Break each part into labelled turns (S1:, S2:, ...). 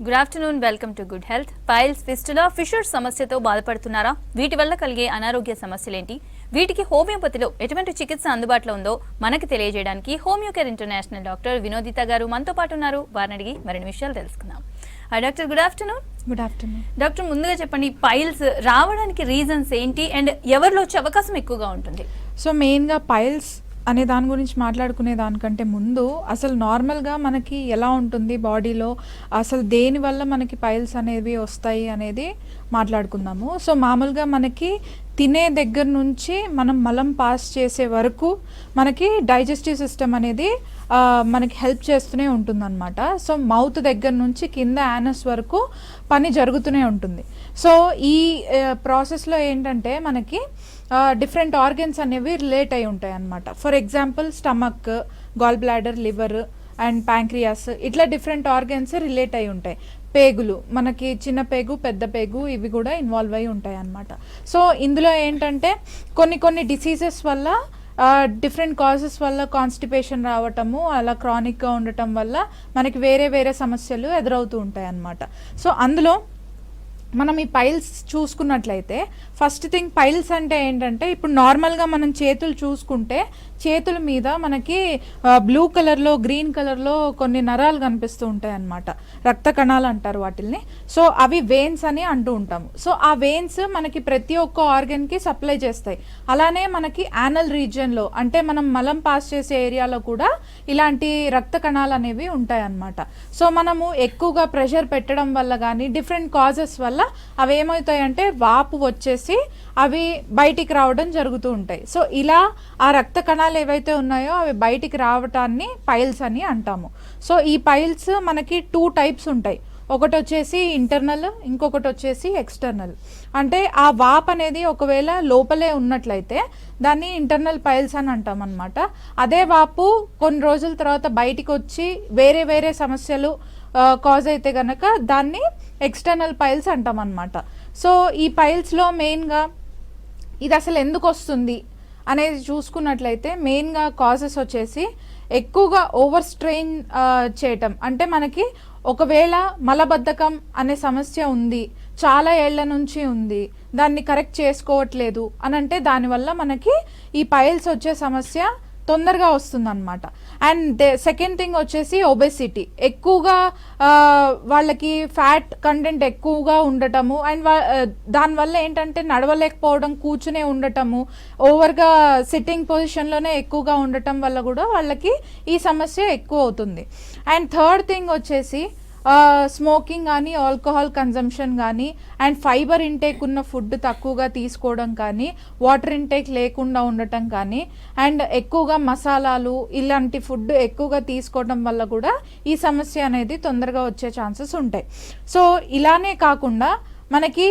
S1: Good afternoon, welcome to good health. Piles, fistula, fissure సమస్యతో బాధపడుతున్నారా? వీటి వల్ల కలిగే అనారోగ్య సమస్యలేంటి? వీటికి హోమియోపతిలో ఎటువంటి చికిత్స అందుబాటులో ఉందో మనకి తెలియజేయడానికి హోమియోకేర్ ఇంటర్నేషనల్ డాక్టర్ వినోదిత గారు మనతో పాటు ఉన్నారు. వారిని అడిగి మరిన్ని విషయాలు తెలుసుకుందాం. Doctor, good afternoon.
S2: Good afternoon
S1: doctor, ముందుగా చెప్పండి, పైల్స్ రావడానికి రీజన్స్ ఏంటి అండ్ ఎవరిలో వచ్చే అవకాశం ఎక్కువగా ఉంటుంది?
S2: సో మెయిన్గా పైల్స్ అనే దాని గురించి మాట్లాడుకునే దానికంటే ముందు అసలు నార్మల్గా మనకి ఎలా ఉంటుంది బాడీలో, అసలు దేనివల్ల మనకి పైల్స్ అనేవి వస్తాయి అనేది మాట్లాడుకుందాము. సో మామూలుగా మనకి తినే దగ్గర నుంచి మనం మలం పాస్ చేసే వరకు మనకి డైజెస్టివ్ సిస్టమ్ అనేది మనకి హెల్ప్ చేస్తూనే ఉంటుందన్నమాట. సో మౌత్ దగ్గర నుంచి కింద యానస్ వరకు పని జరుగుతూనే ఉంటుంది. సో ఈ ప్రాసెస్లో ఏంటంటే మనకి డిఫరెంట్ ఆర్గన్స్ అనేవి రిలేట్ అయి ఉంటాయి అన్నమాట. For example stomach, gall bladder, liver and pancreas, ఇట్లా డిఫరెంట్ ఆర్గన్స్ రిలేట్ అయి ఉంటాయి. పేగులు, మనకి చిన్న పేగు, పెద్ద పేగు, ఇవి కూడా ఇన్వాల్వ్ అయి ఉంటాయి అన్నమాట. సో ఇందులో ఏంటంటే కొన్ని డిసీజెస్ వల్ల, డిఫరెంట్ కాజెస్ వల్ల కాన్స్టిపేషన్ రావటము, అలా క్రానిక్గా ఉండటం వల్ల మనకి వేరే సమస్యలు ఎదురవుతూ ఉంటాయి అన్నమాట. సో అందులో మనం ఈ పైల్స్ చూసుకున్నట్లయితే ఫస్ట్ థింగ్, పైల్స్ అంటే ఏంటంటే ఇప్పుడు నార్మల్గా మనం చేతులు చూసుకుంటే చేతుల మీద మనకి బ్లూ కలర్లో, గ్రీన్ కలర్లో కొన్ని నరాలు కనిపిస్తూ ఉంటాయి అన్నమాట. రక్త కణాలు అంటారు వాటిల్ని. సో అవి వెయిన్స్ అని అంటూ ఉంటాము. సో ఆ వెయిన్స్ మనకి ప్రతి ఒక్క ఆర్గన్కి సప్లై చేస్తాయి. అలానే మనకి యానల్ రీజియన్లో, అంటే మనం మలం పాస్ చేసే ఏరియాలో కూడా ఇలాంటి రక్త కణాలు అనేవి ఉంటాయి అన్నమాట. సో మనము ఎక్కువగా ప్రెషర్ పెట్టడం వల్ల కానీ, డిఫరెంట్ కాజెస్ వల్ల అవి ఏమవుతాయంటే వాపు వచ్చేసి అవి బయటికి రావడం జరుగుతూ ఉంటాయి. సో ఇలా ఆ రక్త కణాలు ఏవైతే ఉన్నాయో అవి బయటికి రావటాన్ని పైల్స్ అని అంటాము. సో ఈ పైల్స్ మనకి 2 టైప్స్ ఉంటాయి. ఒకటి వచ్చేసి ఇంటర్నల్, ఇంకొకటి వచ్చేసి ఎక్స్టర్నల్. అంటే ఆ వాప్ అనేది ఒకవేళ లోపలే ఉన్నట్లయితే దాన్ని ఇంటర్నల్ పైల్స్ అని అంటాం అనమాట. అదే వాపు కొన్ని రోజుల తర్వాత బయటికి వచ్చి వేరే సమస్యలు కాజ్ అయితే కనుక దాన్ని ఎక్స్టర్నల్ పైల్స్ అంటాం అనమాట. సో ఈ పైల్స్లో మెయిన్గా ఇది అసలు ఎందుకు వస్తుంది అనేది చూసుకున్నట్లయితే మెయిన్గా కాజెస్ వచ్చేసి ఎక్కువగా ఓవర్ స్ట్రెయిన్ చేయటం. అంటే మనకి ఒకవేళ మలబద్ధకం అనే సమస్య ఉంది, చాలా ఏళ్ల నుంచి ఉంది, దాన్ని కరెక్ట్ చేసుకోవట్లేదు అని అంటే దానివల్ల మనకి ఈ పైల్స్ వచ్చే సమస్య తొందరగా వస్తుందన్నమాట. అండ్ సెకండ్ థింగ్ వచ్చేసి ఒబెసిటీ, ఎక్కువగా వాళ్ళకి ఫ్యాట్ కంటెంట్ ఎక్కువగా ఉండటము, అండ్ దానివల్ల ఏంటంటే నడవలేకపోవడం, కూర్చునే ఉండటము, ఓవర్గా సిట్టింగ్ పొజిషన్లోనే ఎక్కువగా ఉండటం వల్ల కూడా వాళ్ళకి ఈ సమస్య ఎక్కువ అవుతుంది. అండ్ థర్డ్ థింగ్ వచ్చేసి స్మోకింగ్ కానీ, ఆల్కహాల్ కన్జంప్షన్ కానీ, అండ్ ఫైబర్ ఇంటేక్ ఉన్న ఫుడ్ తక్కువగా తీసుకోవడం కానీ, వాటర్ ఇంటేక్ లేకుండా ఉండటం కానీ, అండ్ ఎక్కువగా మసాలాలు ఇలాంటి ఫుడ్ ఎక్కువగా తీసుకోవడం వల్ల కూడా ఈ సమస్య అనేది తొందరగా వచ్చే ఛాన్సెస్ ఉంటాయి. సో ఇలానే కాకుండా మనకి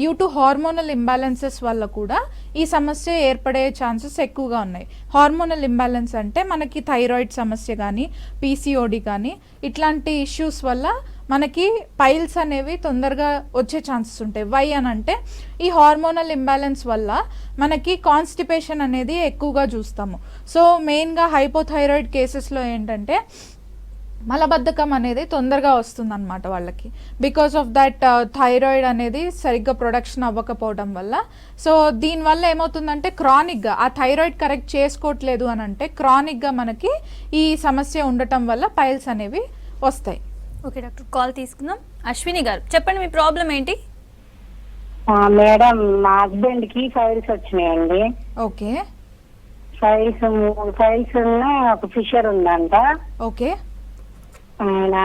S2: డ్యూ టు హార్మోనల్ ఇంబ్యాలెన్సెస్ వల్ల కూడా ఈ సమస్య ఏర్పడే ఛాన్సెస్ ఎక్కువగా ఉన్నాయి. హార్మోనల్ ఇంబ్యాలెన్స్ అంటే మనకి థైరాయిడ్ సమస్య కానీ, పీసీఓడి కానీ, ఇట్లాంటి ఇష్యూస్ వల్ల మనకి పైల్స్ అనేవి తొందరగా వచ్చే ఛాన్సెస్ ఉంటాయి. వై అని అంటే ఈ హార్మోనల్ ఇంబ్యాలెన్స్ వల్ల మనకి కాన్స్టిపేషన్ అనేది ఎక్కువగా చూస్తాము. సో మెయిన్గా హైపోథైరాయిడ్ కేసెస్లో ఏంటంటే మలబద్ధకం అనేది తొందరగా వస్తుందన్నమాట వాళ్ళకి. బికాస్ ఆఫ్ దట్ థైరాయిడ్ అనేది సరిగ్గా ప్రొడక్షన్ అవ్వకపోవడం వల్ల. సో దీనివల్ల ఏమవుతుందంటే క్రానిక్గా ఆ థైరాయిడ్ కరెక్ట్ చేసుకోవట్లేదు అని అంటే క్రానిక్గా మనకి ఈ సమస్య ఉండటం వల్ల పైల్స్ అనేవి వస్తాయి.
S1: ఓకే డాక్టర్, కాల్ తీసుకుందాం. అశ్విని గారు, చెప్పండి మీ ప్రాబ్లం ఏంటి?
S3: మేడం, మా హస్బెండ్ కి ఫైల్స్ వచ్చినాయండి.
S2: ఓకే,
S3: ఫైల్స్ ఒక ఫిషర్ ఉందంట.
S2: ఓకే,
S3: ఆయన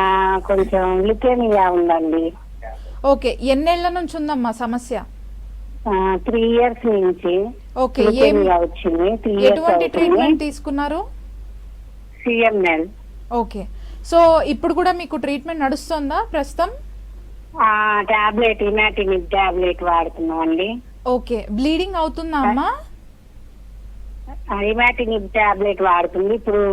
S3: కొంచెం లిథేమియా ఉందండి.
S2: ఓకే. ఎన్నేళ్ల నుంచి ఉందమ్మా సమస్య?
S3: 3 years నుంచి.
S2: ఓకే,
S3: వచ్చింది.
S2: ఎటువంటి ట్రీట్మెంట్ తీసుకున్నారు?
S3: CML.
S2: ఓకే. సో ఇప్పుడు కూడా మీకు ట్రీట్మెంట్ నడుస్తుందా ప్రస్తుతం?
S3: టాబ్లెట్, ఇమాటినిబ్ టాబ్లెట్ వాడుతున్నాం అండి.
S2: ఓకే. బ్లీడింగ్ అవుతుందా అమ్మా?
S3: ఇమాటినిబ్ టాబ్లెట్ వాడుతుంది. ఇప్పుడు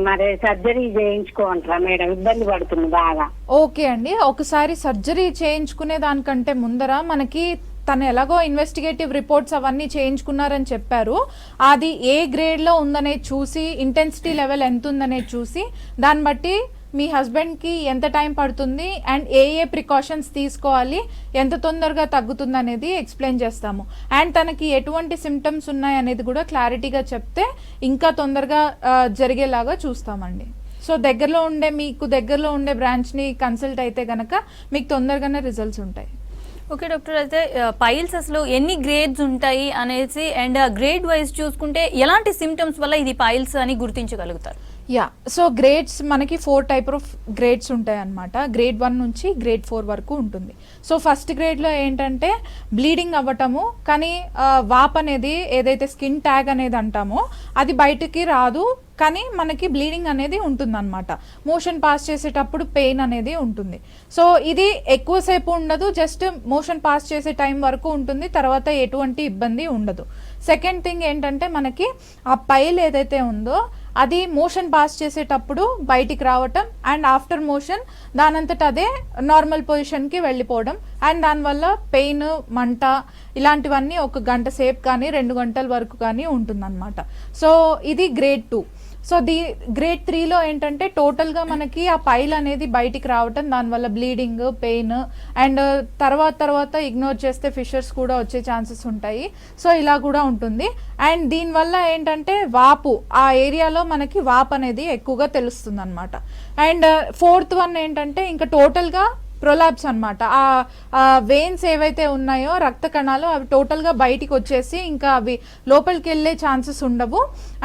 S3: మరి సర్జరీ చేయించుకోంటారా మేడం? ఇబ్బంది పడుతుంది బాగా.
S2: ఓకే అండి, ఒకసారి సర్జరీ చేయించుకునే దానికంటే ముందర మనకి తను ఎలాగో ఇన్వెస్టిగేటివ్ రిపోర్ట్స్ అవన్నీ చేయించుకున్నారని చెప్పారు. అది ఏ గ్రేడ్లో ఉందనేది చూసి, ఇంటెన్సిటీ లెవెల్ ఎంత ఉందనేది చూసి దాన్ని బట్టి మీ హస్బెండ్కి ఎంత టైం పడుతుంది అండ్ ఏ ప్రికాషన్స్ తీసుకోవాలి, ఎంత తొందరగా తగ్గుతుంది అనేది ఎక్స్ప్లెయిన్ చేస్తాము. అండ్ తనకి ఎటువంటి సిమ్టమ్స్ ఉన్నాయి అనేది కూడా క్లారిటీగా చెప్తే ఇంకా తొందరగా జరిగేలాగా చూస్తామండి. సో మీకు దగ్గరలో ఉండే బ్రాంచ్ని కన్సల్ట్ అయితే కనుక మీకు తొందరగానే రిజల్ట్స్ ఉంటాయి.
S1: ఓకే డాక్టర్, అయితే పైల్స్ అసలు ఎన్ని గ్రేడ్స్ ఉంటాయి అనేసి అండ్ గ్రేడ్ వైజ్ చూసుకుంటే ఎలాంటి సిమ్టమ్స్ వల్ల ఇది పైల్స్ అని గుర్తించగలుగుతారు?
S2: యా, సో గ్రేడ్స్ మనకి 4 టైప్ ఆఫ్ గ్రేడ్స్ ఉంటాయి అన్నమాట. గ్రేడ్ 1 నుంచి గ్రేడ్ 4 వరకు ఉంటుంది. సో ఫస్ట్ గ్రేడ్లో ఏంటంటే బ్లీడింగ్ అవ్వటము, కానీ వాప్ అనేది ఏదైతే స్కిన్ ట్యాగ్ అనేది అంటామో అది బయటికి రాదు, కానీ మనకి బ్లీడింగ్ అనేది ఉంటుందన్నమాట. మోషన్ పాస్ చేసేటప్పుడు పెయిన్ అనేది ఉంటుంది. సో ఇది ఎక్కువసేపు ఉండదు, జస్ట్ మోషన్ పాస్ చేసే టైం వరకు ఉంటుంది, తర్వాత ఎటువంటి ఇబ్బంది ఉండదు. సెకండ్ థింగ్ ఏంటంటే మనకి ఆ పైల్ ఏదైతే ఉందో అది మోషన్ పాస్ చేసేటప్పుడు బయటికి రావటం అండ్ ఆఫ్టర్ మోషన్ దానంతట అదే నార్మల్ పొజిషన్కి వెళ్ళిపోవడం అండ్ దానివల్ల పెయిన్, మంట ఇలాంటివన్నీ 1 గంట సేపు కానీ 2 గంటల వరకు కానీ ఉంటుందన్నమాట. సో ఇది గ్రేడ్ 2. సో గ్రేడ్ 3లో ఏంటంటే టోటల్గా మనకి ఆ పైల్ అనేది బయటికి రావటం, దానివల్ల బ్లీడింగ్, పెయిన్ అండ్ తర్వాత ఇగ్నోర్ చేస్తే ఫిషర్స్ కూడా వచ్చే ఛాన్సెస్ ఉంటాయి. సో ఇలా కూడా ఉంటుంది. అండ్ దీనివల్ల ఏంటంటే వాపు, ఆ ఏరియాలో మనకి వాపు అనేది ఎక్కువగా తెలుస్తుంది అనమాట. అండ్ 4th వన్ ఏంటంటే ఇంకా టోటల్గా ప్రొలాప్స్ అనమాట. ఆ వెయిన్స్ ఏవైతే ఉన్నాయో రక్త కణాలు అవి టోటల్గా బయటికి వచ్చేసి ఇంకా అవి లోపలికి వెళ్ళే ఛాన్సెస్ ఉండవు.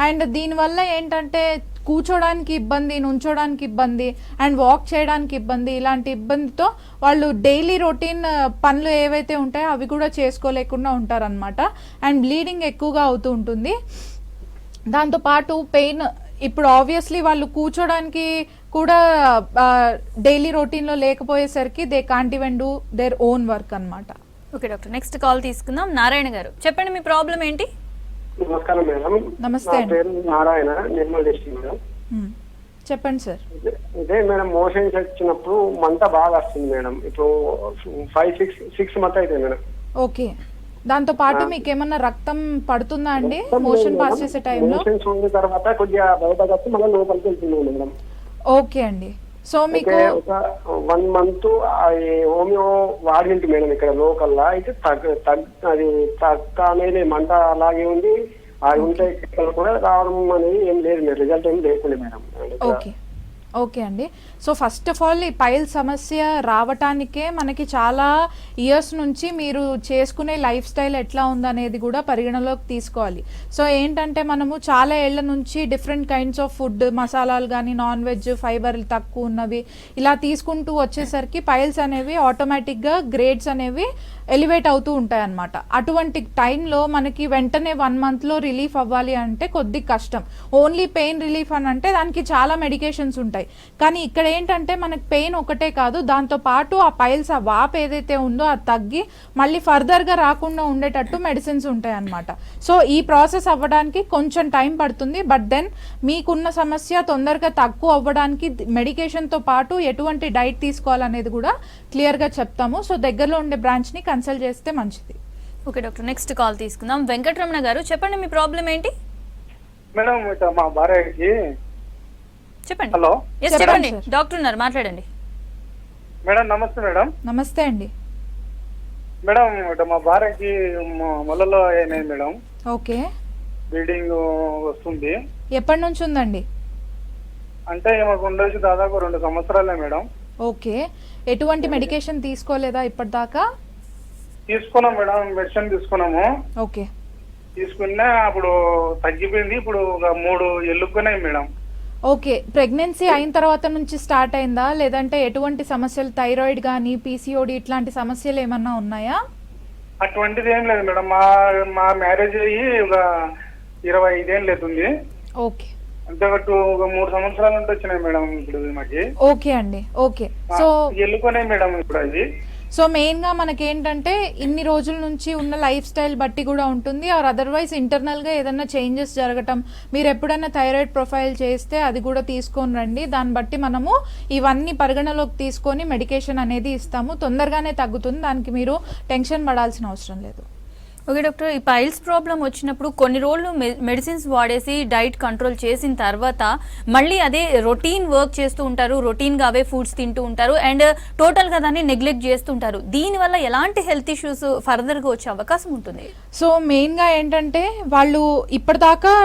S2: అండ్ దీనివల్ల ఏంటంటే కూర్చోడానికి ఇబ్బంది, నుంచోడానికి ఇబ్బంది అండ్ వాక్ చేయడానికి ఇబ్బంది, ఇలాంటి ఇబ్బందితో వాళ్ళు డైలీ రొటీన్ పనులు ఏవైతే ఉంటాయో అవి కూడా చేసుకోలేకుండా ఉంటారనమాట. అండ్ బ్లీడింగ్ ఎక్కువగా అవుతూ ఉంటుంది. దాంతోపాటు పెయిన్, ఇప్పుడు ఆబ్వియస్లీ వాళ్ళు కూర్చోడానికి కూడా డైలీ రొటీన్లో లేకపోయేసరికి they can't even do their own work అనమాట.
S1: ఓకే డాక్టర్, నెక్స్ట్ కాల్ తీసుకుందాం. నారాయణ గారు, చెప్పండి మీ ప్రాబ్లం ఏంటి?
S4: నమస్కారం మేడం.
S2: నమస్తే అండి.
S4: పేరు నారాయణ, నిర్మల్ డిస్ట్రిక్ట్ మేడం.
S2: చెప్పండి సార్.
S4: ఇదే మేడం, మోషన్స్ వచ్చినప్పుడు మంట బాగా వస్తుంది మేడం. ఇప్పుడు 5-6 మంత్ అయితే మేడం.
S2: ఓకే, దాంతో పాటు మీకు ఏమన్నా రక్తం పడుతుందా అండి మోషన్ పాస్ చేసే టైంలో?
S4: మోషన్స్ ఉన్న తర్వాత కొద్దిగా బయటకు వచ్చి మళ్ళీ లోపలికి వెళ్తుంది మేడం.
S2: ఓకే అండి. సో మీకు
S4: ఒక 1 మంత్ హోమియో వాడింటి మేడం ఇక్కడ లోకల్లా. అయితే అది తగ్గ అనేది మంట అలాగే ఉంది. అది ఉంటే కూడా రావడం అనేది ఏం లేదు మేడం, రిజల్ట్ ఏం లేకుండా మేడం.
S2: ఓకే అండి. సో ఫస్ట్ ఆఫ్ ఆల్ ఈ పైల్ సమస్య రావటానికే మనకి చాలా ఇయర్స్ నుంచి మీరు చేసుకునే లైఫ్ స్టైల్ ఎట్లా ఉందనేది కూడా పరిగణలోకి తీసుకోవాలి. సో ఏంటంటే మనము చాలా ఏళ్ల నుంచి డిఫరెంట్ కైండ్స్ ఆఫ్ ఫుడ్, మసాలాలు కానీ, నాన్ వెజ్, ఫైబర్ తక్కువ ఉన్నవి ఇలా తీసుకుంటూ వచ్చేసరికి పైల్స్ అనేవి ఆటోమేటిక్గా గ్రేడ్స్ అనేవి ఎలివేట్ అవుతూ ఉంటాయి అన్నమాట. అటువంటి టైంలో మనకి వెంటనే 1 మంత్లో రిలీఫ్ అవ్వాలి అంటే కొద్ది కష్టం. ఓన్లీ పెయిన్ రిలీఫ్ అని అంటే దానికి చాలా మెడికేషన్స్ ఉంటాయి. కానీ ఇక్కడ ఏంటంటే మనకి పెయిన్ ఒకటే కాదు, దాంతో పాటు ఆ పైల్స్, ఆ వాప్ ఏదైతే ఉందో అది తగ్గి మళ్ళీ ఫర్దర్గా రాకుండా ఉండేటట్టు మెడిసిన్స్ ఉంటాయి అన్నమాట. సో ఈ ప్రాసెస్ అవ్వడానికి కొంచెం టైం పడుతుంది. బట్ దెన్ మీకున్న సమస్య తొందరగా తక్కువ అవ్వడానికి మెడికేషన్తో పాటు ఎటువంటి డైట్ తీసుకోవాలనేది కూడా క్లియర్గా చెప్తాము. సో దగ్గరలో ఉండే బ్రాంచ్ని కన్సల్ట్ చేస్తే మంచిది.
S1: ఓకే డాక్టర్, నెక్స్ట్ కాల్ తీసుకుందాం. వెంకటరమణ గారు, చెప్పండి మీ ప్రాబ్లం ఏంటి?
S4: మేడం మా భార్యకి
S1: చెప్పండి.
S4: హలో,
S1: చెప్పండి, డాక్టర్ ఉన్నారు, మాట్లాడండి.
S4: మేడం నమస్తే మేడం.
S2: నమస్తే అండి.
S4: మేడం మా భార్యకి మొలలో అయినాయి మేడం.
S2: ఓకే,
S4: బ్లీడింగ్ వస్తుంది.
S2: ఎప్పటి నుంచి ఉందండి?
S4: అంటే మాకు ఉండొచ్చు దాదాపు 2 సంవత్సరాలే మేడం.
S2: ఓకే, ఎటువంటి మెడికేషన్ తీసుకోలేదా ఇప్పటిదాకా?
S4: తీసుకున్నాం మేడం, మెడిసిన్ తీసుకున్నాము.
S2: ఓకే,
S4: తీసుకున్నా అప్పుడు తగ్గిపోయింది. ఇప్పుడు ఒక 3 ఎల్లుకున్నాయి మేడం.
S2: ఓకే, ప్రెగ్నెన్సీ అయిన తర్వాత నుంచి స్టార్ట్ అయిందా, లేదంటే ఎటువంటి సమస్యలు, థైరాయిడ్ కానీ, పీసీఓడి ఇట్లాంటి సమస్యలు ఏమన్నా ఉన్నాయా?
S4: అటువంటిది ఏం లేదు మేడం. మా మ్యారేజ్ అయ్యి ఒక 25 ఏళ్ళు అవుతుంది.
S2: ఓకే,
S4: అంటే ఒక 3 సంవత్సరాల నుండి వచ్చినాయి మేడం ఇప్పుడు మాకి.
S2: ఓకే అండి. ఓకే, సో
S4: ఎల్లుకున్నాయి మేడం ఇప్పుడు అది.
S2: సో మెయిన్గా మనకేంటంటే ఇన్ని రోజుల నుంచి ఉన్న లైఫ్ స్టైల్ బట్టి కూడా ఉంటుంది, ఆర్ అదర్వైజ్ ఇంటర్నల్గా ఏదైనా చేంజెస్ జరగటం, మీరు ఎప్పుడైనా థైరాయిడ్ ప్రొఫైల్ చేస్తే అది కూడా తీసుకొని రండి. దాన్ని బట్టి మనము ఇవన్నీ పరిగణలోకి తీసుకొని మెడికేషన్ అనేది ఇస్తాము. తొందరగానే తగ్గుతుంది, దానికి మీరు టెన్షన్ పడాల్సిన అవసరం లేదు.
S1: ఓకే డాక్టర్, ఈ పైల్స్ ప్రాబ్లం వచ్చినప్పుడు కొన్ని రోజులు మెడిసిన్స్ వాడేసి డైట్ కంట్రోల్ చేసిన తర్వాత మళ్ళీ అదే రొటీన్ వర్క్ చేస్తూ ఉంటారు, రొటీన్గా అవే ఫుడ్స్ తింటూ ఉంటారు అండ్ టోటల్గా దాన్ని నెగ్లెక్ట్ చేస్తుంటారు. దీనివల్ల ఎలాంటి హెల్త్ ఇష్యూస్ ఫర్దర్గా వచ్చే అవకాశం ఉంటుంది?
S2: సో మెయిన్గా ఏంటంటే వాళ్ళు ఇప్పటిదాకా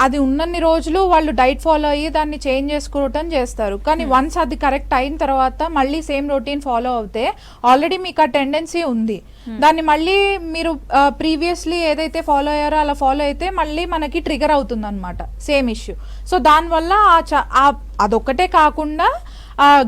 S2: అది ఉన్నన్ని రోజులు వాళ్ళు డైట్ ఫాలో అయ్యి దాన్ని చేంజ్ చేసుకోవటం చేస్తారు. కానీ వన్స్ అది కరెక్ట్ అయిన తర్వాత మళ్ళీ సేమ్ రొటీన్ ఫాలో అవుతే ఆల్రెడీ మీకు ఆ టెండెన్సీ ఉంది, దాన్ని మళ్ళీ మీరు ప్రీవియస్లీ ఏదైతే ఫాలో అయ్యారో అలా ఫాలో అయితే మళ్ళీ మనకి ట్రిగర్ అవుతుంది అనమాట సేమ్ ఇష్యూ. సో దానివల్ల అదొక్కటే కాకుండా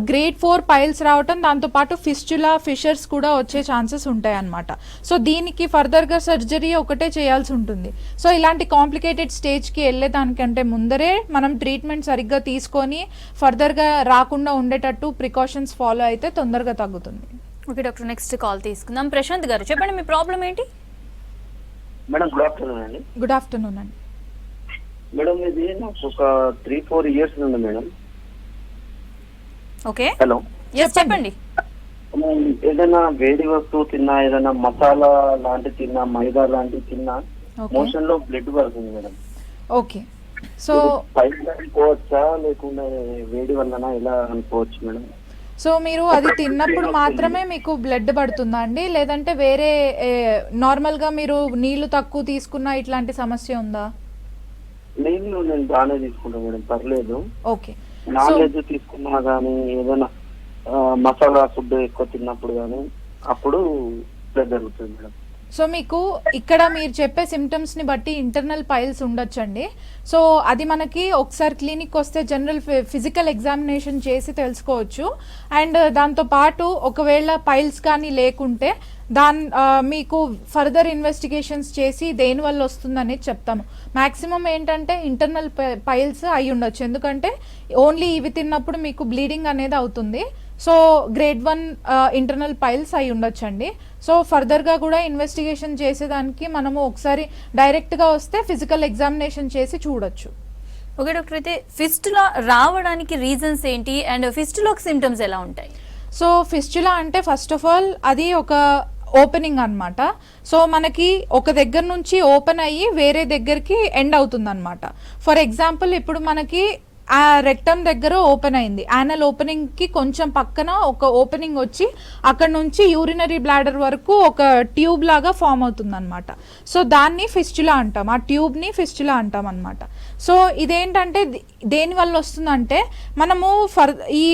S2: గ్రేడ్ 4 పైల్స్ రావటం, దాంతోపాటు ఫిస్టులా ఫిషర్స్ కూడా వచ్చే ఛాన్సెస్ ఉంటాయి అన్నమాట. సో దీనికి ఫర్దర్గా సర్జరీ ఒకటే చేయాల్సి ఉంటుంది. సో ఇలాంటి కాంప్లికేటెడ్ స్టేజ్కి వెళ్ళేదానికంటే ముందరే మనం ట్రీట్మెంట్ సరిగ్గా తీసుకొని ఫర్దర్గా రాకుండా ఉండేటట్టు ప్రికాషన్స్ ఫాలో అయితే తొందరగా తగ్గుతుంది.
S1: ఓకే డాక్టర్, నెక్స్ట్ కాల్ తీసుకుందాం. ప్రశాంత్ గారు చెప్పండి, మీ ప్రాబ్లం ఏంటి?
S5: మేడం గుడ్ ఆఫ్టర్నూన్ అండి.
S2: గుడ్ ఆఫ్టర్నూన్ అండి.
S5: మేడం ఇది నాకు ఒక 3-4 ఇయర్స్ నుండి మేడం.
S1: ఓకే,
S5: హలో,
S1: చెప్పండి.
S5: ఏదైనా వేడి వస్తువు తిన్నా, ఏదైనా మసాలా లాంటి తిన్నా, మైదా లాంటివి తిన్నా మోషన్ లో బ్లడ్ పడుతుంది మేడం.
S2: ఓకే, సో
S5: పైకి అనుకోవచ్చా లేకుండా వేడి వల్లనా ఎలా అనుకోవచ్చు మేడం?
S2: సో మీరు అది తిన్నప్పుడు మాత్రమే మీకు బ్లడ్ పడుతుందా అండి, లేదంటే వేరే నార్మల్గా మీరు నీళ్లు తక్కువ తీసుకున్నా ఇట్లాంటి సమస్య ఉందా?
S5: నీళ్ళు నేను బాగానే తీసుకుంటాను మేడం, పర్లేదు.
S2: ఓకే,
S5: నాన్ వెజ్ తీసుకున్నా కానీ ఏదైనా మసాలా ఫుడ్ ఎక్కువ తిన్నప్పుడు కానీ అప్పుడు బ్లడ్ జరుగుతుంది మేడం.
S2: సో మీకు ఇక్కడ మీరు చెప్పే సిమ్టమ్స్ని బట్టి ఇంటర్నల్ పైల్స్ ఉండొచ్చండి. సో అది మనకి ఒకసారి క్లినిక్ వస్తే జనరల్ ఫిజికల్ ఎగ్జామినేషన్ చేసి తెలుసుకోవచ్చు. అండ్ దాంతోపాటు ఒకవేళ పైల్స్ కానీ లేకుంటే మీకు ఫర్దర్ ఇన్వెస్టిగేషన్స్ చేసి దేనివల్ల వస్తుందనేది చెప్తాము. మ్యాక్సిమం ఏంటంటే ఇంటర్నల్ పైల్స్ అయి ఉండొచ్చు, ఎందుకంటే ఓన్లీ ఇవి తిన్నప్పుడు మీకు బ్లీడింగ్ అనేది అవుతుంది. సో గ్రేడ్ 1 ఇంటర్నల్ పైల్స్ అయి ఉండొచ్చండి. సో ఫర్దర్గా కూడా ఇన్వెస్టిగేషన్ చేసేదానికి మనము ఒకసారి డైరెక్ట్గా వస్తే ఫిజికల్ ఎగ్జామినేషన్ చేసి చూడొచ్చు.
S1: ఓకే డాక్టర్, అయితే ఫిస్టులా రావడానికి రీజన్స్ ఏంటి అండ్ ఫిస్టులాకి సిమ్టమ్స్ ఎలా ఉంటాయి?
S2: సో ఫిస్టులా అంటే ఫస్ట్ ఆఫ్ ఆల్ అది ఒక ఓపెనింగ్ అన్నమాట. సో మనకి ఒక దగ్గర నుంచి ఓపెన్ అయ్యి వేరే దగ్గరికి ఎండ్ అవుతుంది అనమాట. ఫర్ ఎగ్జాంపుల్ ఇప్పుడు మనకి ఆ రెక్టమ్ దగ్గర ఓపెన్ అయింది, యానల్ ఓపెనింగ్ కి కొంచెం పక్కన ఒక ఓపెనింగ్ వచ్చి అక్కడ నుంచి యూరినరీ బ్లాడర్ వరకు ఒక ట్యూబ్ లాగా ఫామ్ అవుతుంది అనమాట. సో దాన్ని ఫిస్టులా అంటాం, ఆ ట్యూబ్ ని ఫిస్టులా అంటాం అనమాట. సో ఇదేంటంటే దేని వల్ల వస్తుందంటే మనము ఈ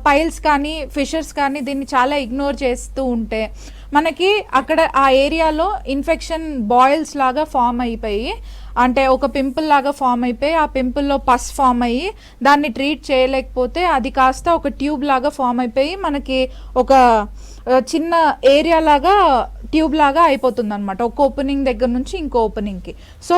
S2: పైల్స్ కానీ ఫిషర్స్ కానీ దీన్ని చాలా ఇగ్నోర్ చేస్తూ ఉంటే మనకి అక్కడ ఆ ఏరియాలో ఇన్ఫెక్షన్ బాయిల్స్ లాగా ఫామ్ అయిపోయి, అంటే ఒక పింపుల్ లాగా ఫామ్ అయిపోయి ఆ పింపుల్లో పస్ ఫామ్ అయ్యి దాన్ని ట్రీట్ చేయలేకపోతే అది కాస్త ఒక ట్యూబ్ లాగా ఫామ్ అయిపోయి మనకి ఒక చిన్న ఏరియా లాగా ట్యూబ్ లాగా అయిపోతుంది అనమాట, ఒక ఓపెనింగ్ దగ్గర నుంచి ఇంకో ఓపెనింగ్కి. సో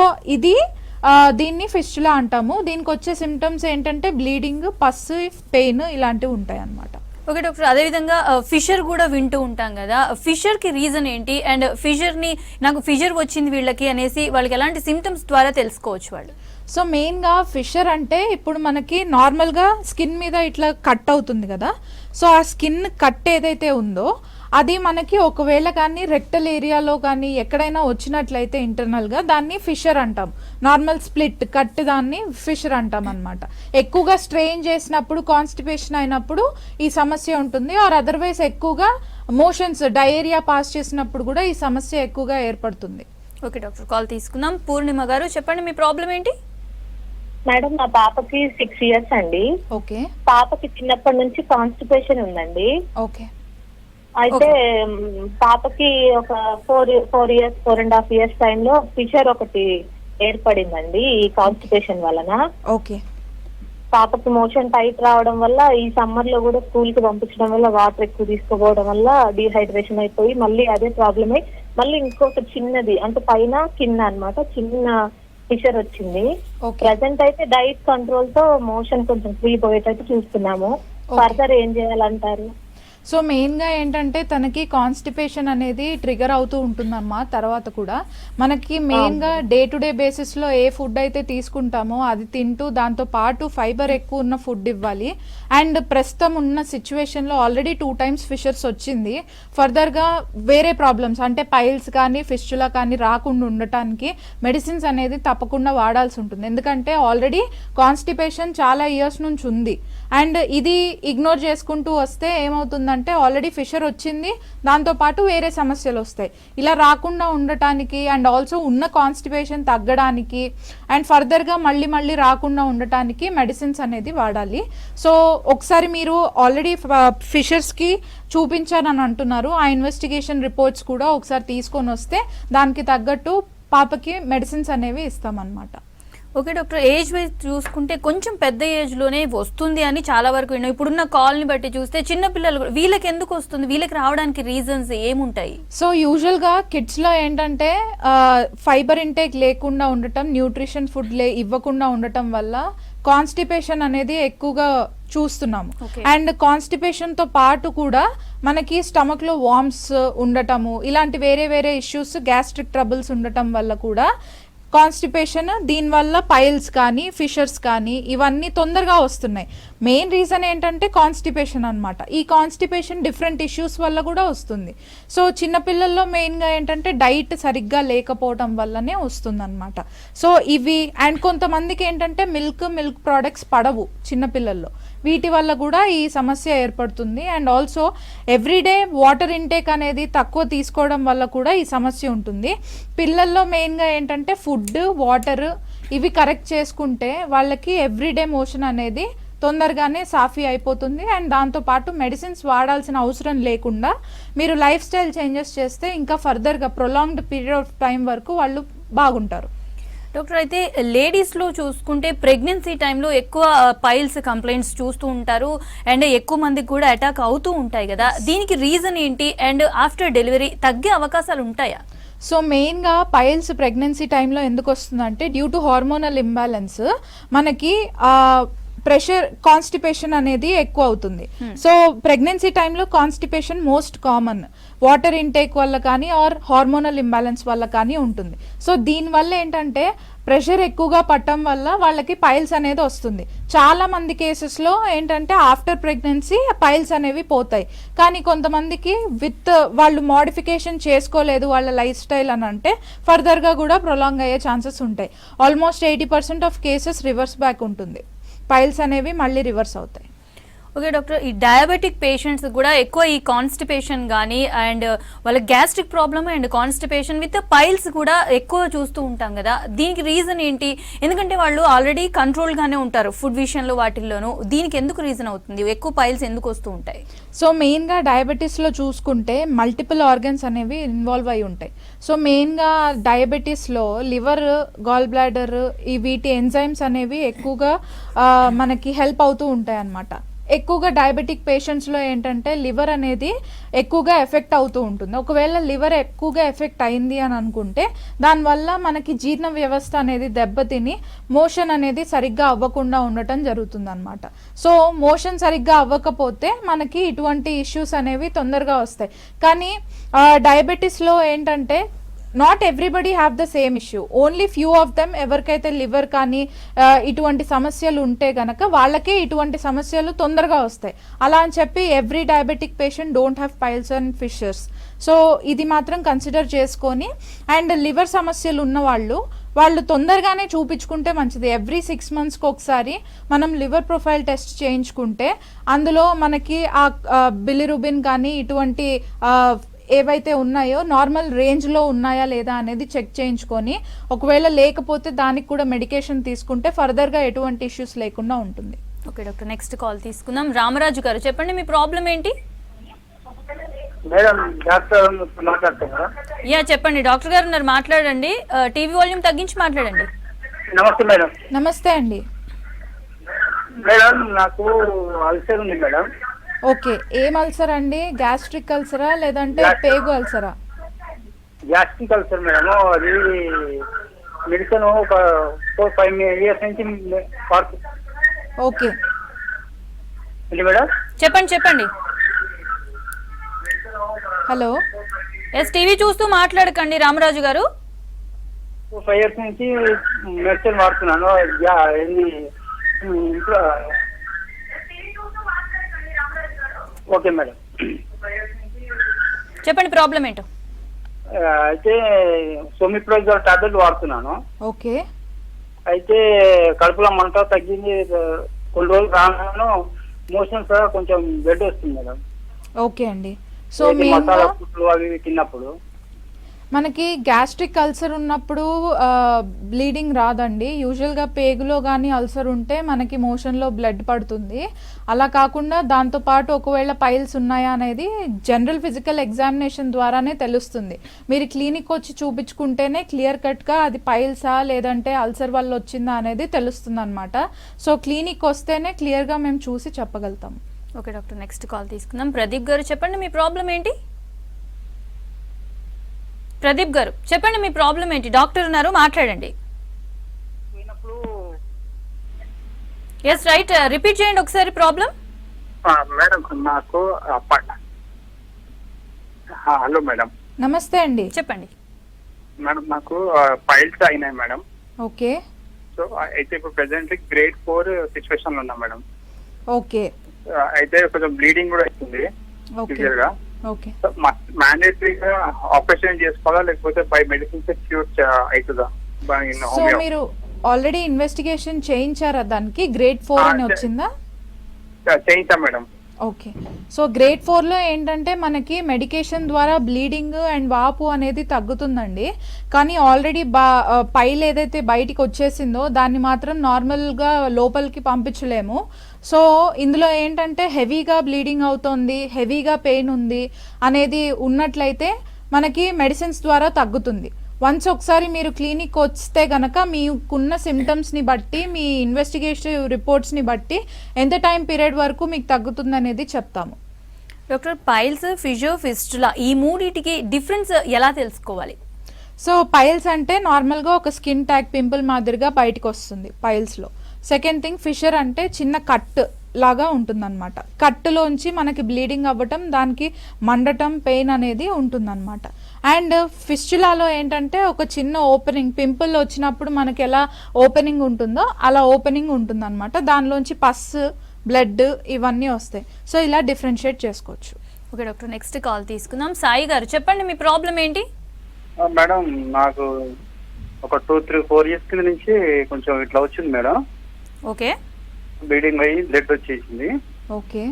S2: దీన్ని ఫిస్టులా అంటాము. దీనికి వచ్చే సిమ్టమ్స్ ఏంటంటే బ్లీడింగ్, పస్, పెయిన్ ఇలాంటివి ఉంటాయి అన్నమాట.
S1: ఓకే డాక్టర్, అదేవిధంగా ఫిషర్ కూడా వింటూ ఉంటాం కదా, ఫిషర్కి రీజన్ ఏంటి అండ్ ఫిషర్ని నాకు ఫిషర్ వచ్చింది వీళ్ళకి అనేసి వాళ్ళకి ఎలాంటి సిమ్టమ్స్ ద్వారా తెలుసుకోవచ్చు వాళ్ళు?
S2: సో మెయిన్గా ఫిషర్ అంటే ఇప్పుడు మనకి నార్మల్గా స్కిన్ మీద ఇట్లా కట్ అవుతుంది కదా, సో ఆ స్కిన్ కట్ ఏదైతే ఉందో అది మనకి ఒకవేళ కానీ రెక్టల్ ఏరియాలో కానీ ఎక్కడైనా వచ్చినట్లయితే ఇంటర్నల్గా దాన్ని ఫిషర్ అంటాం. నార్మల్ స్ప్లిట్ కట్ దాన్ని ఫిషర్ అంటాం అనమాట. ఎక్కువగా స్ట్రెయిన్ చేసినప్పుడు, కాన్స్టిపేషన్ అయినప్పుడు ఈ సమస్య ఉంటుంది. ఆర్ అదర్వైజ్ ఎక్కువగా మోషన్స్ డయేరియా పాస్ చేసినప్పుడు కూడా ఈ సమస్య ఎక్కువగా ఏర్పడుతుంది.
S1: ఓకే డాక్టర్, కాల్ తీసుకుందాం. పూర్ణిమ గారు చెప్పండి, మీ ప్రాబ్లం ఏంటి?
S6: మేడం నా పాపకి 6 years అండి.
S2: ఓకే,
S6: పాపకి చిన్నప్పటి నుంచి కాన్స్టిపేషన్ ఉందండి.
S2: ఓకే,
S6: అయితే పాపకి ఒక 4.5 years టైంలో ఫిషర్ ఒకటి ఏర్పడిందండి ఈ కాన్స్టిపేషన్ వలన.
S2: ఓకే,
S6: పాపకి మోషన్ టైట్ రావడం వల్ల ఈ సమ్మర్ లో కూడా స్కూల్ కి పంపించడం వల్ల వాటర్ ఎక్కువ తీసుకోవడం వల్ల డీహైడ్రేషన్ అయిపోయి మళ్ళీ అదే ప్రాబ్లమ్ అయ్యి మళ్ళీ ఇంకొక చిన్నది అంటే పైన కింద అన్నమాట చిన్న ఫిషర్ వచ్చింది. ప్రెసెంట్ అయితే డైట్ కంట్రోల్ తో మోషన్ కొంచెం ఫ్రీ పోయేటట్టు చూస్తున్నాము. ఫర్దర్ ఏం చేయాలంటారు?
S2: సో మెయిన్గా ఏంటంటే తనకి కాన్స్టిపేషన్ అనేది ట్రిగర్ అవుతూ ఉంటుందమ్మా. తర్వాత కూడా మనకి మెయిన్గా డే టు డే బేసిస్లో ఏ ఫుడ్ అయితే తీసుకుంటామో అది తింటూ దాంతో పాటు ఫైబర్ ఎక్కువ ఉన్న ఫుడ్ ఇవ్వాలి. అండ్ ప్రస్తుతం ఉన్న సిచ్యువేషన్లో ఆల్రెడీ 2 times ఫిషర్స్ వచ్చింది. ఫర్దర్గా వేరే ప్రాబ్లమ్స్ అంటే పైల్స్ కానీ ఫిస్టులా కానీ రాకుండా ఉండటానికి మెడిసిన్స్ అనేది తప్పకుండా వాడాల్సి ఉంటుంది. ఎందుకంటే ఆల్రెడీ కాన్స్టిపేషన్ చాలా ఇయర్స్ నుంచి ఉంది. అండ్ ఇది ఇగ్నోర్ చేసుకుంటూ వస్తే ఏమవుతుందంటే ఆల్రెడీ ఫిషర్ వచ్చింది, దాంతోపాటు వేరే సమస్యలు వస్తాయి. ఇలా రాకుండా ఉండటానికి అండ్ ఆల్సో ఉన్న కాన్స్టిపేషన్ తగ్గడానికి అండ్ ఫర్దర్గా మళ్ళీ రాకుండా ఉండటానికి మెడిసిన్స్ అనేది వాడాలి. సో ఒకసారి మీరు ఆల్రెడీ ఫిషర్స్కి చూపించారని అంటున్నారు, ఆ ఇన్వెస్టిగేషన్ రిపోర్ట్స్ కూడా ఒకసారి తీసుకొని వస్తే దానికి తగ్గట్టు పాపకి మెడిసిన్స్ అనేవి ఇస్తామన్నమాట.
S1: ఓకే డాక్టర్, ఏజ్ వైజ్ చూసుకుంటే కొంచెం పెద్ద ఏజ్లోనే వస్తుంది అని చాలా వరకు విన్నాం. ఇప్పుడున్న కాల్ని బట్టి చూస్తే చిన్నపిల్లలు వీళ్ళకి ఎందుకు వస్తుంది, వీళ్ళకి రావడానికి రీజన్స్ ఏముంటాయి?
S2: సో యూజువల్గా కిడ్స్లో ఏంటంటే ఫైబర్ ఇంటేక్ లేకుండా ఉండటం, న్యూట్రిషన్ ఫుడ్ ఇవ్వకుండా ఉండటం వల్ల కాన్స్టిపేషన్ అనేది ఎక్కువగా చూస్తున్నాము. అండ్ కాన్స్టిపేషన్ తో పాటు కూడా మనకి స్టమక్ లో వార్మ్స్ ఉండటము, ఇలాంటి వేరే ఇష్యూస్, గ్యాస్ట్రిక్ ట్రబుల్స్ ఉండటం వల్ల కూడా కాన్స్టిపేషన్, దీనివల్ల పైల్స్ కానీ ఫిషర్స్ కానీ ఇవన్నీ తొందరగా వస్తున్నాయి. మెయిన్ రీజన్ ఏంటంటే కాన్స్టిపేషన్ అనమాట. ఈ కాన్స్టిపేషన్ డిఫరెంట్ ఇష్యూస్ వల్ల కూడా వస్తుంది. సో చిన్నపిల్లల్లో మెయిన్గా ఏంటంటే డైట్ సరిగ్గా లేకపోవడం వల్లనే వస్తుంది అనమాట. సో ఇవి అండ్ కొంతమందికి ఏంటంటే మిల్క్ ప్రోడక్ట్స్ పడవు చిన్నపిల్లల్లో, వీటి వల్ల కూడా ఈ సమస్య ఏర్పడుతుంది. And also everyday water intake అనేది తక్కువ తీసుకోవడం వల్ల కూడా ఈ సమస్య ఉంటుంది. పిల్లల్లో మెయిన్గా ఏంటంటే ఫుడ్, వాటర్ ఇవి కరెక్ట్ చేసుకుంటే వాళ్ళకి ఎవ్రీడే మోషన్ అనేది తొందరగానే సాఫీ అయిపోతుంది. అండ్ దాంతోపాటు మెడిసిన్స్ వాడాల్సిన అవసరం లేకుండా మీరు లైఫ్ స్టైల్ చేంజెస్ చేస్తే ఇంకా ఫర్దర్గా ప్రొలాంగ్డ్ పీరియడ్ ఆఫ్ టైం వరకు వాళ్ళు బాగుంటారు.
S1: డాక్టర్, అయితే లేడీస్లో చూసుకుంటే ప్రెగ్నెన్సీ టైంలో ఎక్కువ పైల్స్ కంప్లైంట్స్ చూస్తూ ఉంటారు అండ్ ఎక్కువ మందికి కూడా అటాక్ అవుతూ ఉంటాయి కదా, దీనికి రీజన్ ఏంటి? అండ్ ఆఫ్టర్ డెలివరీ తగ్గే అవకాశాలు ఉంటాయా?
S2: సో మెయిన్గా పైల్స్ ప్రెగ్నెన్సీ టైంలో ఎందుకు వస్తుందంటే డ్యూ టు హార్మోనల్ ఇంబ్యాలెన్స్ మనకి ప్రెషర్, కాన్స్టిపేషన్ అనేది ఎక్కువ అవుతుంది. సో ప్రెగ్నెన్సీ టైంలో constipation most common, water intake వల్ల కానీ ఆర్ హార్మోనల్ ఇంబ్యాలెన్స్ వల్ల కానీ ఉంటుంది. సో దీనివల్ల ఏంటంటే ప్రెషర్ ఎక్కువగా పట్టడం వల్ల వాళ్ళకి పైల్స్ అనేది వస్తుంది. చాలా మంది కేసెస్లో ఏంటంటే ఆఫ్టర్ ప్రెగ్నెన్సీ పైల్స్ అనేవి పోతాయి. కానీ కొంతమందికి వాళ్ళు మోడిఫికేషన్ చేసుకోలేదు వాళ్ళ లైఫ్ స్టైల్ అని అంటే ఫర్దర్గా కూడా ప్రొలాంగ్ అయ్యే ఛాన్సెస్ ఉంటాయి. Almost 80% of cases reverse back ఉంటుంది, పైల్స్ అనేవి మళ్ళీ రివర్స్ అవుతాయి.
S1: ఓకే డాక్టర్, ఈ డయాబెటిక్ పేషెంట్స్ కూడా ఎక్కువ ఈ కాన్స్టిపేషన్ కానీ అండ్ వాళ్ళ gastric problem and constipation with piles కూడా ఎక్కువ చూస్తూ ఉంటాం కదా, దీనికి రీజన్ ఏంటి? ఎందుకంటే వాళ్ళు ఆల్రెడీ కంట్రోల్గానే ఉంటారు ఫుడ్ విషయంలో వాటిల్లోనూ, దీనికి ఎందుకు రీజన్ అవుతుంది? ఎక్కువ పైల్స్ ఎందుకు వస్తూ ఉంటాయి?
S2: సో మెయిన్గా డయాబెటీస్లో చూసుకుంటే మల్టిపుల్ ఆర్గన్స్ అనేవి ఇన్వాల్వ్ అయి ఉంటాయి. సో మెయిన్గా డయాబెటీస్లో లివర్, గాల్ బ్లాడర్ వీటి ఎంజైమ్స్ అనేవి ఎక్కువగా మనకి హెల్ప్ అవుతూ ఉంటాయి అన్నమాట. ఎక్కువగా డయాబెటిక్ పేషెంట్స్లో ఏంటంటే లివర్ అనేది ఎక్కువగా ఎఫెక్ట్ అవుతూ ఉంటుంది. ఒకవేళ లివర్ ఎక్కువగా ఎఫెక్ట్ అయింది అని అనుకుంటే దానివల్ల మనకి జీర్ణ వ్యవస్థ అనేది దెబ్బతిని మోషన్ అనేది సరిగ్గా అవ్వకుండా ఉండటం జరుగుతుంది అనమాట. సో మోషన్ సరిగ్గా అవ్వకపోతే మనకి ఇటువంటి ఇష్యూస్ అనేవి తొందరగా వస్తాయి. కానీ డయాబెటీస్లో ఏంటంటే not everybody have the same issue, only few of them ఎవరికైతే లివర్ కానీ ఇటువంటి సమస్యలు ఉంటే గనక వాళ్ళకే ఇటువంటి సమస్యలు తొందరగా వస్తాయి. అలా అని చెప్పి every diabetic patient don't have piles and fissures. So ఇది మాత్రం కన్సిడర్ చేసుకొని అండ్ లివర్ సమస్యలు ఉన్న వాళ్ళు తొందరగానే చూపించుకుంటే మంచిది. ఎవ్రీ 6 monthsకి ఒకసారి మనం లివర్ ప్రొఫైల్ టెస్ట్ చేయించుకుంటే అందులో మనకి ఆ బిలిరుబిన్ కానీ ఇటువంటి ఏవైతే ఉన్నాయో నార్మల్ రేంజ్లో ఉన్నాయా లేదా అనేది చెక్ చేయించుకొని ఒకవేళ లేకపోతే దానికి కూడా మెడికేషన్ తీసుకుంటే ఫర్దర్గా ఎటువంటి ఇష్యూస్ లేకుండా ఉంటుంది.
S1: ఓకే డాక్టర్, నెక్స్ట్ కాల్ తీసుకుందాం. రామరాజు గారు, చెప్పండి మీ ప్రాబ్లం ఏంటి?
S7: మేడం డాక్టర్ మాట్లాడుతున్నారా?
S1: యా చెప్పండి, డాక్టర్ గారు ఉన్నారు, మాట్లాడండి. టీవీ వాల్యూమ్ తగ్గించి మాట్లాడండి.
S7: నమస్తే మేడం.
S2: నమస్తే అండి.
S7: మేడం నాకు అల్సర్ ఉంది మేడం.
S2: ఓకే, ఏం అల్సర్ అండి? గ్యాస్ట్రిక్ అల్సరా లేదంటే పేగు అల్సరా?
S7: Gastric ulcer madam. అది మెడిసిన్ ఒక 4-5 years నుంచి
S2: ఓకే
S7: ఏంటి మేడం?
S1: చెప్పండి.
S2: హలో.
S1: ఎస్, టీవీ చూస్తూ మాట్లాడకండి రామరాజు గారు.
S7: 5 years నుంచి మెడిసిన్ వాడుతున్నాను. ఏంది ఇంట్లో ఓకే మేడం.
S1: చెప్పండి ప్రాబ్లం ఏంటో.
S7: అయితే సోమిప్రోజోల్ టాబ్లెట్ వాడుతున్నాను.
S2: ఓకే.
S7: అయితే కడుపులో మంట తగ్గింది. కొన్ని రోజులు రాను మోషన్స్ కొంచెం బ్లడ్ వస్తుంది మేడం.
S2: ఓకే అండి. సో
S7: ఇది మసాలా ఫుడ్లు అవి తిన్నప్పుడు
S2: మనకి గ్యాస్ట్రిక్ అల్సర్ ఉన్నప్పుడు బ్లీడింగ్ రాదండి. యూజువల్గా పేగులో కానీ అల్సర్ ఉంటే మనకి మోషన్లో బ్లడ్ పడుతుంది. అలా కాకుండా దాంతోపాటు ఒకవేళ పైల్స్ ఉన్నాయా అనేది జనరల్ ఫిజికల్ ఎగ్జామినేషన్ ద్వారానే తెలుస్తుంది. మీరు క్లినిక్ వచ్చి చూపించుకుంటేనే క్లియర్ కట్గా అది పైల్సా లేదంటే అల్సర్ వల్ల వచ్చిందా అనేది తెలుస్తుంది అనమాట. సో క్లినిక్ వస్తేనే క్లియర్గా మేము చూసి చెప్పగలుగుతాం.
S1: ఓకే డాక్టర్, నెక్స్ట్ కాల్ తీసుకుందాం. ప్రదీప్ గారు చెప్పండి మీ ప్రాబ్లం ఏంటి. ప్రదీప్ గారు చెప్పండి మీ ప్రాబ్లం ఏంటి. డాక్టర్ ఉన్నారు, మాట్లాడండి. ఎస్ రైట్, రిపీట్ చేయండి ఒకసారి ప్రాబ్లం.
S8: మేడం నాకు హలో మేడం.
S2: నమస్తే అండి,
S1: చెప్పండి.
S8: మేడం నాకు పైల్స్ అయినాయి మేడం.
S2: ఓకే.
S8: సో అయితే ఇప్పుడు ప్రెసెంట్లీ grade 4 సిచ్యువేషన్ లో ఉన్నా మేడం.
S2: ఓకే.
S8: అయితే కొంచెం బ్లీడింగ్ కూడా అవుతుంది సివియర్ గా.
S2: ఓకే.
S8: మ్యాండేటరీగా ఆపరేషన్ చేసుకోవాలా లేకపోతే బై మెడిసిన్స్ క్యూర్ అవుతుందా?
S2: సో మీరు ఆల్రెడీ ఇన్వెస్టిగేషన్ చేయించారా? దానికి గ్రేడ్ 4 అని వచ్చిందా?
S8: చేయించాం మేడం.
S2: ఓకే. సో గ్రేడ్ 4లో ఏంటంటే మనకి మెడికేషన్ ద్వారా బ్లీడింగ్ అండ్ వాపు అనేది తగ్గుతుందండి. కానీ ఆల్రెడీ పైల్ ఏదైతే బయటికి వచ్చేసిందో దాన్ని మాత్రం నార్మల్గా లోపలికి పంపించలేము. సో ఇందులో ఏంటంటే హెవీగా బ్లీడింగ్ అవుతుంది, హెవీగా పెయిన్ ఉంది అనేది ఉన్నట్లయితే మనకి మెడిసిన్స్ ద్వారా తగ్గుతుంది. వన్స్ ఒకసారి మీరు క్లినిక్ వస్తే కనుక మీకున్న సిమ్టమ్స్ని బట్టి మీ ఇన్వెస్టిగేటివ్ రిపోర్ట్స్ని బట్టి ఎంత టైం పీరియడ్ వరకు మీకు తగ్గుతుంది అనేది చెప్తాము.
S1: డాక్టర్, పైల్స్, ఫిజియో, ఫిస్టులా ఈ మూడింటికి డిఫరెన్స్ ఎలా తెలుసుకోవాలి?
S2: సో పైల్స్ అంటే నార్మల్గా ఒక స్కిన్ ట్యాగ్ పింపుల్ మాదిరిగా బయటకు వస్తుంది పైల్స్లో. సెకండ్ థింగ్ ఫిషర్ అంటే చిన్న కట్ లాగా ఉంటుందన్నమాట. కట్టులోంచి మనకి బ్లీడింగ్ అవ్వటం, దానికి మండటం, పెయిన్ అనేది ఉంటుందన్నమాట. అండ్ ఫిస్టులాలో ఏంటంటే ఒక చిన్న ఓపెనింగ్, పింపుల్ వచ్చినప్పుడు మనకి ఎలా ఓపెనింగ్ ఉంటుందో అలా ఓపెనింగ్ ఉంటుందన్నమాట. దానిలోంచి పస్, బ్లడ్ ఇవన్నీ వస్తాయి. సో ఇలా డిఫరెన్షియేట్ చేసుకోవచ్చు.
S1: ఓకే డాక్టర్, నెక్స్ట్ కాల్ తీసుకుందాం. సాయి గారు చెప్పండి మీ ప్రాబ్లం ఏంటి.
S8: మేడం నాకు ఒక 2-3-4 years కింద నుంచి కొంచెం ఇట్లా వచ్చింది మేడం.
S1: ఓకే.
S8: బ్లీడింగ్ అయ్యి బ్లడ్ వచ్చేసింది.
S2: ఓకే.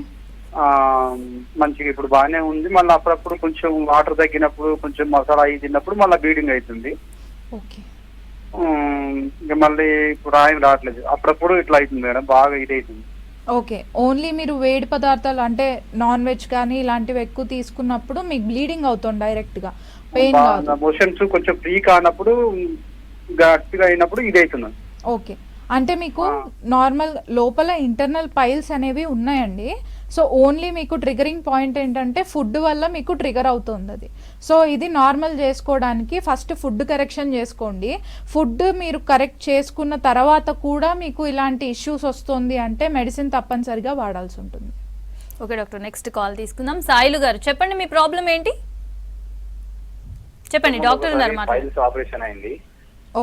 S8: మంచిగా ఇప్పుడు బాగానే ఉంది. మళ్ళీ అప్పుడప్పుడు కొంచెం వాటర్ తగ్గినప్పుడు, కొంచెం మసాలా అవి తిన్నప్పుడు మళ్ళీ బ్లీడింగ్ అవుతుంది.
S2: ఓకే.
S8: ఇంకా మళ్ళీ ఇప్పుడు రావట్లేదు. అప్పుడప్పుడు ఇట్లా అవుతుంది మేడం, బాగా ఇది అవుతుంది.
S2: ఓకే. ఓన్లీ మీరు వేడి పదార్థాలు అంటే నాన్ వెజ్ కానీ ఇలాంటివి ఎక్కువ తీసుకున్నప్పుడు మీకు బ్లీడింగ్ అవుతుంది డైరెక్ట్గా, పెయిన్ కాదు.
S8: మోషన్స్ కొంచెం ఫ్రీ కానప్పుడు, గట్టిగా అయినప్పుడు ఇది అవుతుంది.
S2: ఓకే. అంటే మీకు నార్మల్ లోపల ఇంటర్నల్ పైల్స్ అనేవి ఉన్నాయండి. సో ఓన్లీ మీకు ట్రిగరింగ్ పాయింట్ ఏంటంటే ఫుడ్ వల్ల మీకు ట్రిగర్ అవుతుంది అది. సో ఇది నార్మల్ చేసుకోవడానికి ఫస్ట్ ఫుడ్ కరెక్షన్ చేసుకోండి. ఫుడ్ మీరు కరెక్ట్ చేసుకున్న తర్వాత కూడా మీకు ఇలాంటి ఇష్యూస్ వస్తుంది అంటే మెడిసిన్ తప్పనిసరిగా వాడాల్సి ఉంటుంది.
S1: ఓకే డాక్టర్, నెక్స్ట్ కాల్ తీసుకుందాం. సాయిలు గారు చెప్పండి మీ ప్రాబ్లం ఏంటి. చెప్పండి, డాక్టర్ ఉన్నారు మాట్లాడండి.
S9: పైల్స్ ఆపరేషన్ అయింది.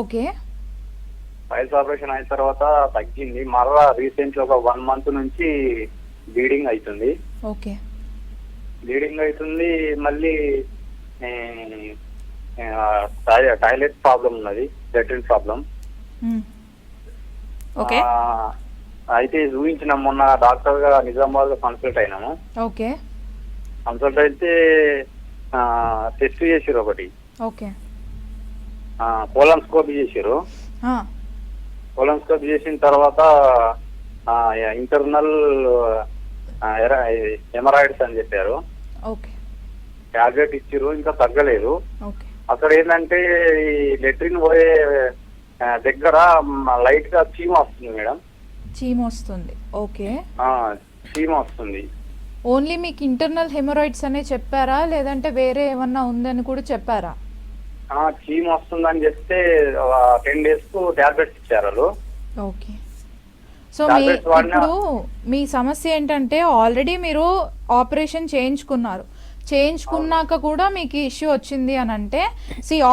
S2: ఓకే.
S9: పైల్స్ ఆపరేషన్ అయిన తర్వాత తగ్గింది. మరలా రీసెంట్ ఒక 1 month నుంచి బ్లీడింగ్ అవుతుంది.
S2: ఓకే.
S9: బ్లీడింగ్ అవుతుంది. మళ్ళీ టాయిలెట్ ప్రాబ్లం ఉన్నది, లెట్రిన్ ప్రాబ్లం.
S1: ఓకే.
S9: అయితే చూపించిన మొన్న డాక్టర్ గా నిజామాబాద్ లో కన్సల్ట్ అయినాము.
S2: ఓకే.
S9: కన్సల్ట్ అయితే టెస్ట్ చేసారు ఒకటి.
S2: ఓకే.
S9: కోలన్స్కోపీ చేసారు. కోలన్స్కోపీ చేసిన తర్వాత ఇంటర్నల్ హెమరాయిడ్స్ అని చెప్పారు.
S2: ఓకే.
S9: టాబ్లెట్ ఇచ్చారు, ఇంకా తగ్గలేదు.
S2: ఓకే.
S9: అక్కడ ఏంటంటే ఈ లెట్రిన్ పోయే దగ్గర లైట్ గా చీమ వస్తుంది మేడం.
S2: చీమ వస్తుంది. ఓకే.
S9: చీమ వస్తుంది.
S2: ఓన్లీ మీకు ఇంటర్నల్ హెమరాయిడ్స్ అనే చెప్పారా లేదంటే వేరే ఏమన్నా ఉందని కూడా చెప్పారా?
S9: చీమ వస్తుందని చెప్తే 10 days కు టాబ్లెట్స్ ఇచ్చారు వాళ్ళు.
S2: ఓకే. సో ఇప్పుడు మీ సమస్య ఏంటంటే ఆల్రెడీ మీరు ఆపరేషన్ చేయించుకున్నారు, చేయించుకున్నాక కూడా మీకు ఇష్యూ వచ్చింది అని అంటే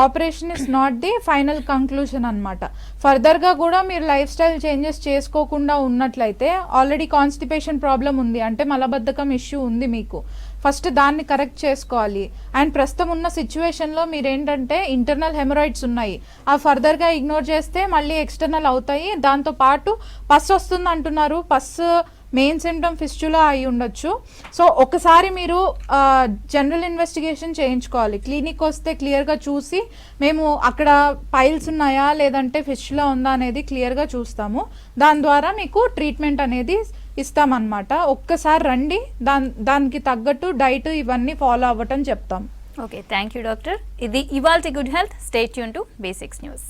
S2: operation is not the final conclusion అనమాట. ఫర్దర్గా కూడా మీరు లైఫ్ స్టైల్ చేంజెస్ చేసుకోకుండా ఉన్నట్లయితే, ఆల్రెడీ కాన్స్టిపేషన్ ప్రాబ్లం ఉంది అంటే మలబద్ధకం ఇష్యూ ఉంది మీకు, ఫస్ట్ దాన్ని కరెక్ట్ చేసుకోవాలి. అండ్ ప్రస్తుతం ఉన్న సిచ్యువేషన్లో మీరు ఏంటంటే ఇంటర్నల్ హెమరాయిడ్స్ ఉన్నాయి, ఆ ఫర్దర్గా ఇగ్నోర్ చేస్తే మళ్ళీ ఎక్స్టర్నల్ అవుతాయి. దాంతోపాటు పస్ వస్తుంది అంటున్నారు, పస్ మెయిన్ సిమ్టమ్ ఫిస్టులా అయి ఉండొచ్చు. సో ఒకసారి మీరు జనరల్ ఇన్వెస్టిగేషన్ చేయించుకోవాలి. క్లినిక్ వస్తే క్లియర్గా చూసి మేము అక్కడ పైల్స్ ఉన్నాయా లేదంటే ఫిస్టులా ఉందా అనేది క్లియర్గా చూస్తాము. దాని ద్వారా మీకు ట్రీట్మెంట్ అనేది ఇస్తామన్నమాట. ఒక్కసారి రండి, దానికి తగ్గట్టు డైట్ ఇవన్నీ ఫాలో అవ్వటం చెప్తాం.
S1: Okay, thank you doctor. ఇది ఇవాల్టి good health. Stay tune to basics news.